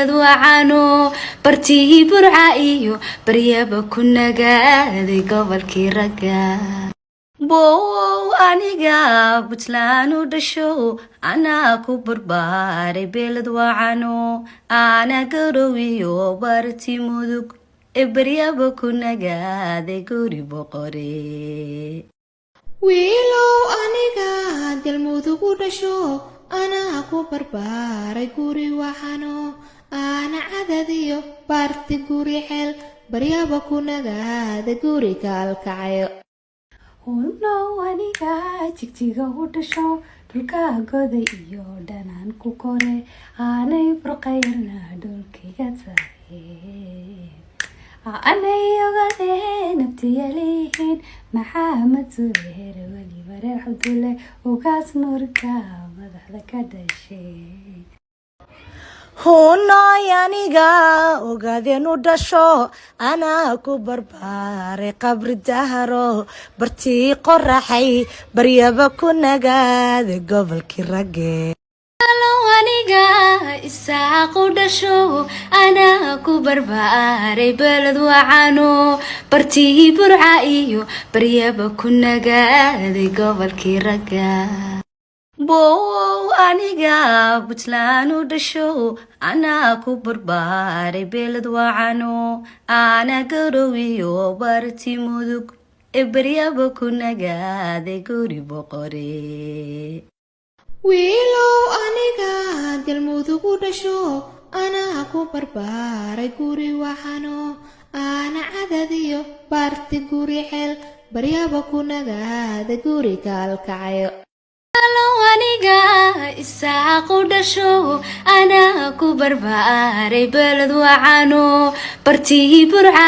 وعانو برتي برعايو بريابا كنا قاذي قبل كي رقا بو أنيقا بتلانو دشو أنا كبر باري بلد وعانو أنا قرويو برتي مدوك بريابا كنا قاذي قوري بقري wiilow aniga galmudug u dhasho anaa ku barbaaray guri waxaano aana cadadiyo baarti guri xeel baryaba ku nagaada guri kaalkacayo hunnow aniga jigjiga u dhasho dhulka goday iyo dhanaan ku kore aanay burqayrna dhulkiga tahay anay ogadeen abtiyalihiin maxamed suheer weli mareer cabdulle ugaas nuurka madaxda ka dhashay hunnoy aniga ogaadeen u dhasho anaa ku barbaaray qabri daharo bartii qoraxay baryaba ku nagaada gobolkii ragge aniga isaaqu dhasho anaa ku barbaaray beled wacano bartii burca iyo baryaba ku nagaaday gobolkii ragga bow aniga puntland u dhasho anaa ku barbaaray beled wacano ana garowiyo bartii mudug baryaba ku nagaaday guri boqore wiilow aniga galmudug u dhasho anaa ku barbaaray guri waxaano aana cadadiyo baarti guri xeel baryaba ku nagaada guri kaalkacayo aniga isaaqu dhasho anaa ku barbaaray beled wacano bartii burca